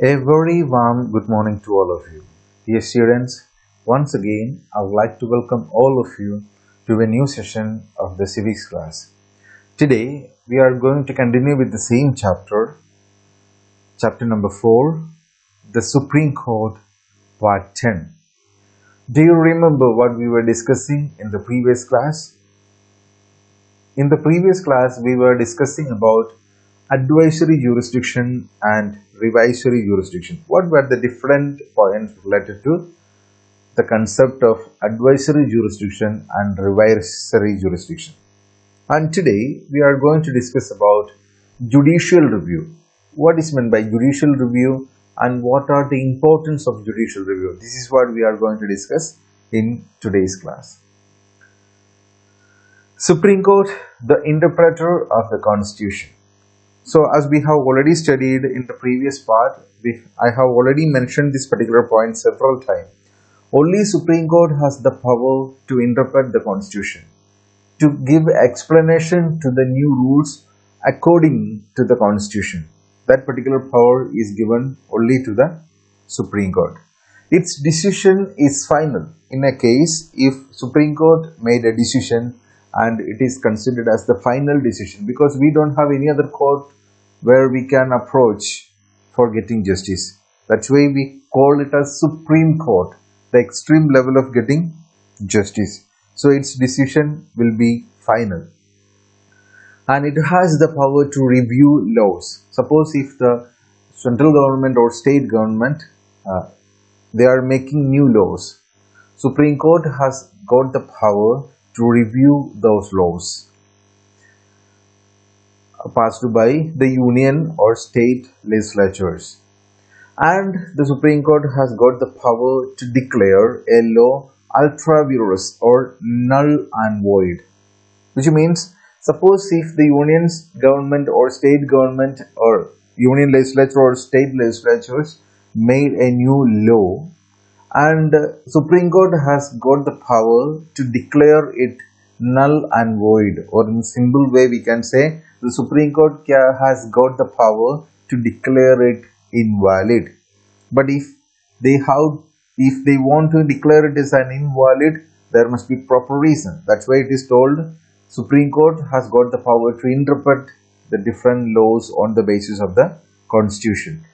A very warm good morning to all of you. Dear students, once again I would like to welcome all of you to a new session of the Civics class. Today we are going to continue with the same chapter number 4, the Supreme Court, part 10. Do you remember what we were discussing in the previous class? In the previous class we were discussing about advisory jurisdiction and revisory jurisdiction. What were the different points related to the concept of advisory jurisdiction and revisory jurisdiction? And today we are going to discuss about judicial review. What is meant by judicial review and what are the importance of judicial review? This is what we are going to discuss in today's class. Supreme Court, the interpreter of the Constitution. So as we have already studied in the previous part, I have already mentioned this particular point several times. Only Supreme Court has the power to interpret the Constitution, to give explanation to the new rules according to the Constitution. That particular power is given only to the Supreme Court. Its decision is final. In a case, if Supreme Court made a decision and it is considered as the final decision, because we don't have any other court where we can approach for getting justice. That's why we call it as Supreme Court, the extreme level of getting justice. So its decision will be final. And it has the power to review laws. Suppose if the central government or state government, they are making new laws. Supreme Court has got the power to review those laws passed by the union or state legislatures, and the Supreme Court has got the power to declare a law ultra virus or null and void, which means suppose if the union's government or state government or union legislature or state legislatures made a new law and Supreme Court has got the power to declare it null and void, or in simple way we can say the Supreme Court has got the power to declare it invalid. But if they want to declare it as an invalid, there must be proper reason. That's why it is told Supreme Court has got the power to interpret the different laws on the basis of the Constitution,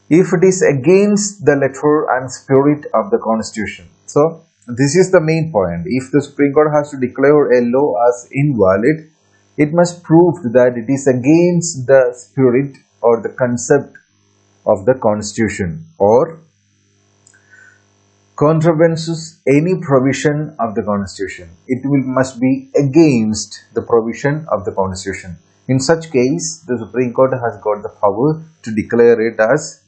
if it is against the letter and spirit of the Constitution. So this is the main point. If the Supreme Court has to declare a law as invalid, it must prove that it is against the spirit or the concept of the Constitution or contravenes any provision of the Constitution. It must be against the provision of the Constitution. In such case, the Supreme Court has got the power to declare it as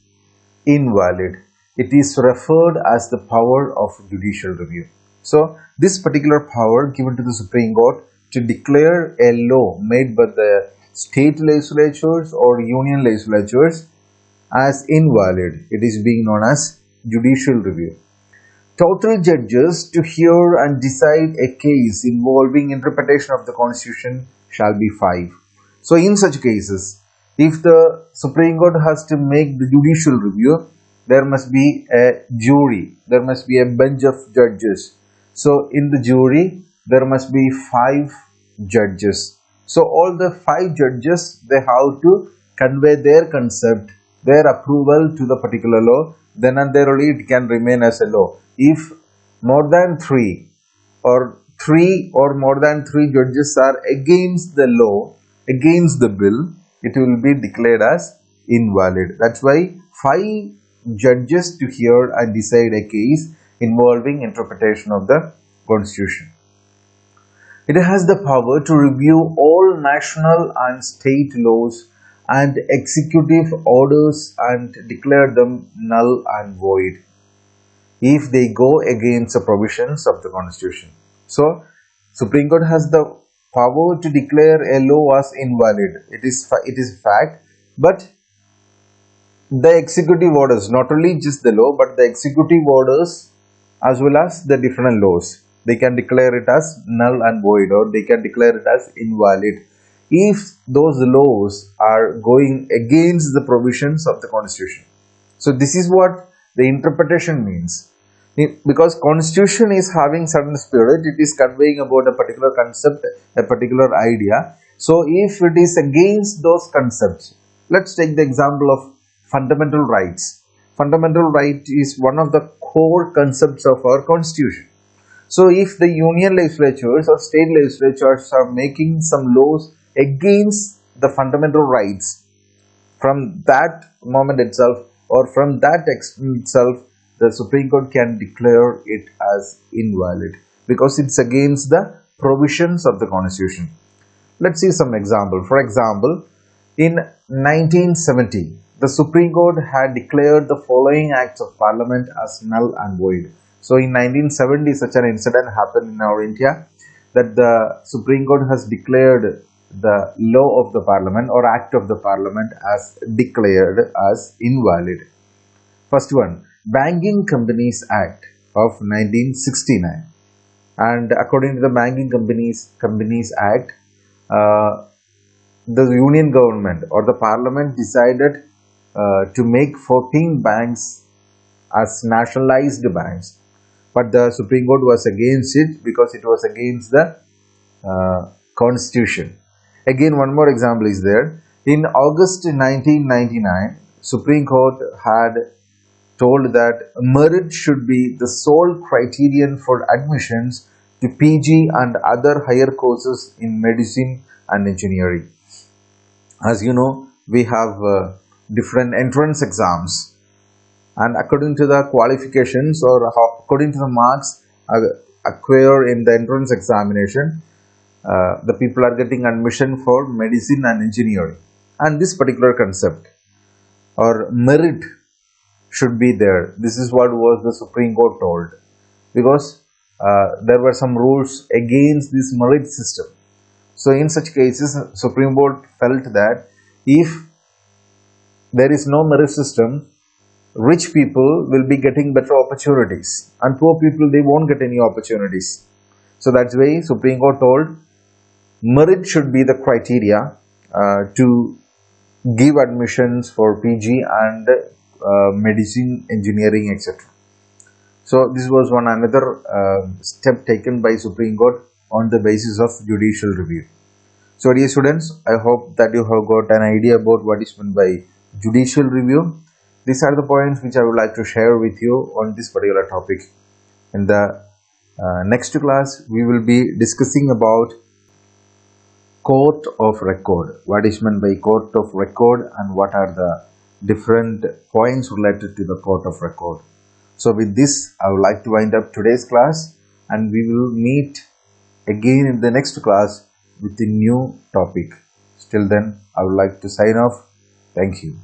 invalid. It is referred as the power of judicial review. So, this particular power given to the Supreme Court to declare a law made by the state legislatures or union legislatures as invalid, it is being known as judicial review. Total judges to hear and decide a case involving interpretation of the Constitution shall be 5. So, in such cases, if the Supreme Court has to make the judicial review, there must be a jury, there must be a bench of judges. So, in the jury, there must be 5 judges. So, all the 5 judges, they have to convey their concept, their approval to the particular law, then and there only it can remain as a law. If more than 3 or more than 3 judges are against the law, against the bill, it will be declared as invalid. That's why 5 judges to hear and decide a case involving interpretation of the Constitution. It has the power to review all national and state laws and executive orders and declare them null and void if they go against the provisions of the Constitution. So, Supreme Court has the power to declare a law as invalid. It is fact, but the executive orders, not only just the law, but the executive orders as well as the different laws, they can declare it as null and void, or they can declare it as invalid if those laws are going against the provisions of the Constitution. So this is what the interpretation means. Because constitution is having certain spirit, it is conveying about a particular concept, a particular idea. So if it is against those concepts, let's take the example of fundamental rights. Fundamental right is one of the core concepts of our constitution. So if the union legislatures or state legislatures are making some laws against the fundamental rights, from that moment itself or from that text itself, the Supreme Court can declare it as invalid because it's against the provisions of the Constitution. Let's see some example. For example, in 1970, the Supreme Court had declared the following acts of Parliament as null and void. So in 1970, such an incident happened in our India, that the Supreme Court has declared the law of the Parliament or act of the Parliament as declared as invalid. First one, Banking Companies Act of 1969. And according to the Banking Companies Act, the Union government or the Parliament decided to make 14 banks as nationalized banks. But the Supreme Court was against it because it was against the Constitution. Again, one more example is there. In August 1999, Supreme Court had told that merit should be the sole criterion for admissions to PG and other higher courses in medicine and engineering. As you know, we have different entrance exams, and according to the qualifications or according to the marks acquired in the entrance examination, the people are getting admission for medicine and engineering. And this particular concept or merit should be there. This is what was the Supreme Court told, because there were some rules against this merit system. So in such cases, Supreme Court felt that if there is no merit system, rich people will be getting better opportunities and poor people, they won't get any opportunities. So that's why Supreme Court told merit should be the criteria to give admissions for PG and medicine, engineering, etc. So this was one another step taken by Supreme Court on the basis of judicial review. So dear students, I hope that you have got an idea about what is meant by judicial review. These are the points which I would like to share with you on this particular topic. In the next class, we will be discussing about court of record. What is meant by court of record and what are the different points related to the court of record. So with this, I would like to wind up today's class, and we will meet again in the next class with a new topic. Till then, I would like to sign off. Thank you.